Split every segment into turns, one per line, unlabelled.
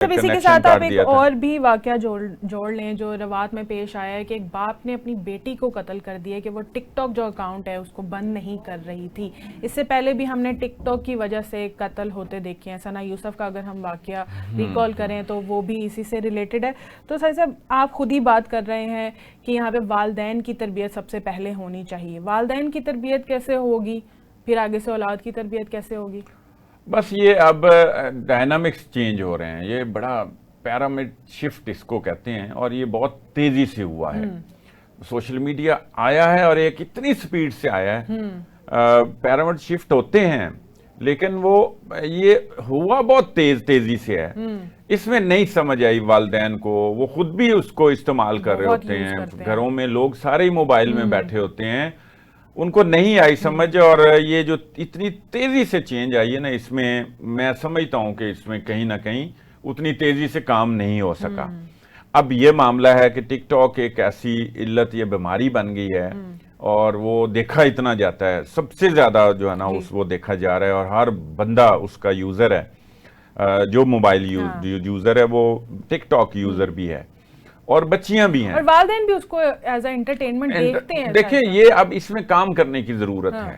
جب اسی کے ساتھ آپ ایک اور بھی واقعہ جوڑ لیں جو روات میں پیش آیا ہے کہ ایک باپ نے اپنی بیٹی کو قتل کر دیا کہ وہ ٹک ٹاک جو اکاؤنٹ ہے اس کو بند نہیں کر رہی تھی. اس سے پہلے بھی ہم نے ٹک ٹاک کی وجہ سے قتل ہوتے دیکھے ہیں. ثنا یوسف کا اگر ہم واقعہ ریکال کریں تو وہ بھی اسی سے ریلیٹڈ ہے. تو سر صاحب آپ خود ہی بات کر رہے ہیں کہ یہاں پہ والدین کی تربیت سب سے پہلے ہونی چاہیے. والدین کی تربیت کیسے ہوگی پھر آگے سے اولاد کی تربیت کیسے ہوگی؟
بس یہ اب ڈائنامکس چینج ہو رہے ہیں. یہ بڑا پیرامڈ شفٹ اس کو کہتے ہیں اور یہ بہت تیزی سے ہوا ہے. سوشل میڈیا آیا ہے اور ایک اتنی سپیڈ سے آیا ہے. پیرامڈ شفٹ ہوتے ہیں لیکن وہ یہ ہوا بہت تیزی سے ہے. اس میں نہیں سمجھ آئی والدین کو. وہ خود بھی اس کو استعمال کر رہے ہوتے ہیں. گھروں میں لوگ سارے ہی موبائل میں بیٹھے ہوتے ہیں. ان کو نہیں آئی سمجھ. اور یہ جو اتنی تیزی سے چینج آئی ہے نا اس میں میں سمجھتا ہوں کہ اس میں کہیں نہ کہیں اتنی تیزی سے کام نہیں ہو سکا. اب یہ معاملہ ہے کہ ٹک ٹاک ایک ایسی علت یا بیماری بن گئی ہے اور وہ دیکھا اتنا جاتا ہے. سب سے زیادہ جو ہے نا وہ دیکھا جا رہا ہے اور ہر بندہ اس کا یوزر ہے. جو موبائل یوزر ہے وہ ٹک ٹاک یوزر بھی ہے اور بچیاں بھی ہیں
اور والدین بھی اس کو ایز اے انٹرٹینمنٹ دیکھتے ہیں.
دیکھیں یہ اب اس میں کام کرنے کی ضرورت ہے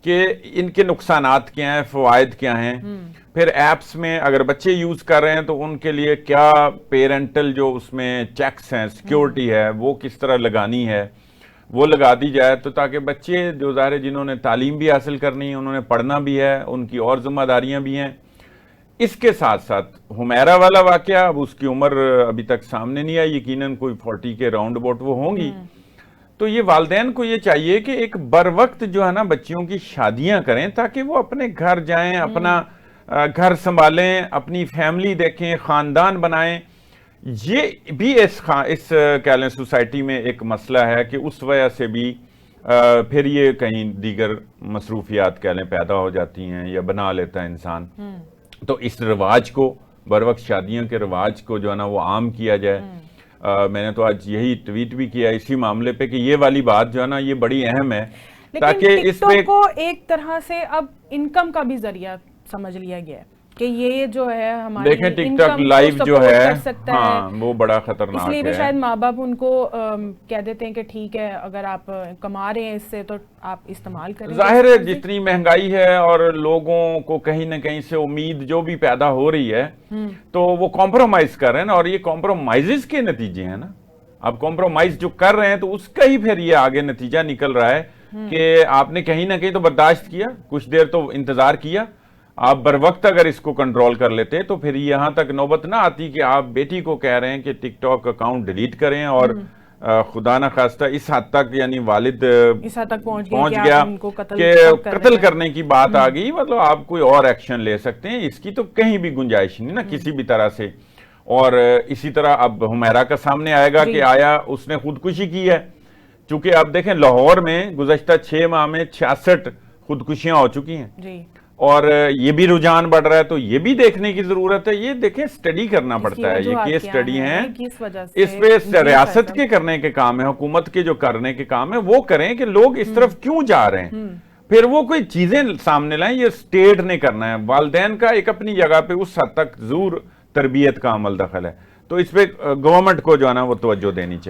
کہ ان کے نقصانات کیا ہیں, فوائد کیا ہیں. پھر ایپس میں اگر بچے یوز کر رہے ہیں تو ان کے لیے کیا پیرنٹل جو اس میں چیکس ہیں, سیکیورٹی ہے, وہ کس طرح لگانی ہے, وہ لگا دی جائے تو تاکہ بچے جو ظاہر ہے جنہوں نے تعلیم بھی حاصل کرنی ہے, انہوں نے پڑھنا بھی ہے, ان کی اور ذمہ داریاں بھی ہیں. اس کے ساتھ ساتھ حمیرہ والا واقعہ, اب اس کی عمر ابھی تک سامنے نہیں آئی, یقیناً کوئی 40 کے راؤنڈ اباؤٹ وہ ہوں گی. تو یہ والدین کو یہ چاہیے کہ ایک بر وقت جو ہے نا بچیوں کی شادیاں کریں تاکہ وہ اپنے گھر جائیں, اپنا گھر سنبھالیں, اپنی فیملی دیکھیں, خاندان بنائیں. یہ بھی اس کہہ لیں سوسائٹی میں ایک مسئلہ ہے کہ اس وجہ سے بھی پھر یہ کہیں دیگر مصروفیات کہہ لیں پیدا ہو جاتی ہیں یا بنا لیتا ہے انسان. تو اس رواج کو, بر وقت شادیوں کے رواج کو جو ہے نا وہ عام کیا جائے. میں نے تو آج یہی ٹویٹ بھی کیا اسی معاملے پہ کہ یہ والی بات جو ہے نا یہ بڑی اہم ہے.
تاکہ اس میں کو ایک طرح سے اب انکم کا بھی ذریعہ سمجھ لیا گیا ہے کہ یہ جو ہے ہماری
دیکھیں ٹک ٹاک لائیو جو ہے ہاں وہ بڑا خطرناک ہے.
اس لیے بھی شاید ماں باپ ان کو کہہ دیتے ہیں کہ ٹھیک ہے اگر آپ کما رہے ہیں اس سے تو آپ استعمال کریں.
ظاہر ہے جتنی مہنگائی ہے اور لوگوں کو کہیں نہ کہیں سے امید جو بھی پیدا ہو رہی ہے تو وہ کمپرومائز کر رہے ہیں نا, اور یہ کمپرومائزز کے نتیجے ہیں نا. اب کمپرومائز جو کر رہے ہیں تو اس کا ہی پھر یہ آگے نتیجہ نکل رہا ہے کہ آپ نے کہیں نہ کہیں تو برداشت کیا, کچھ دیر تو انتظار کیا. آپ بر وقت اگر اس کو کنٹرول کر لیتے تو پھر یہاں تک نوبت نہ آتی کہ آپ بیٹی کو کہہ رہے ہیں کہ ٹک ٹاک اکاؤنٹ ڈیلیٹ کریں اور خدا نہ خواستہ اس حد تک یعنی والد
اس حد تک پہنچ گیا
کہ قتل کرنے کی بات آ گئی. مطلب آپ کوئی اور ایکشن لے سکتے ہیں, اس کی تو کہیں بھی گنجائش نہیں نا کسی بھی طرح سے. اور اسی طرح اب حمیرہ کا سامنے آئے گا کہ آیا اس نے خودکشی کی ہے, چونکہ آپ دیکھیں لاہور میں گزشتہ 6 ماہ میں 66 خودکشیاں ہو چکی ہیں اور یہ بھی رجحان بڑھ رہا ہے. تو یہ بھی دیکھنے کی ضرورت ہے. یہ دیکھیں سٹڈی کرنا پڑتا ہے, یہ کیس سٹڈی ہیں, اس پہ ریاست کے کرنے کے کام ہے, حکومت کے جو کرنے کے کام ہے وہ کریں کہ لوگ اس طرف کیوں جا رہے ہیں. پھر وہ کوئی چیزیں سامنے لائیں. یہ سٹیٹ نے کرنا ہے. والدین کا ایک اپنی جگہ پہ اس حد تک ضرور تربیت کا عمل دخل ہے. تو اس پہ گورنمنٹ کو جو ہے نا وہ توجہ دینی چاہیے.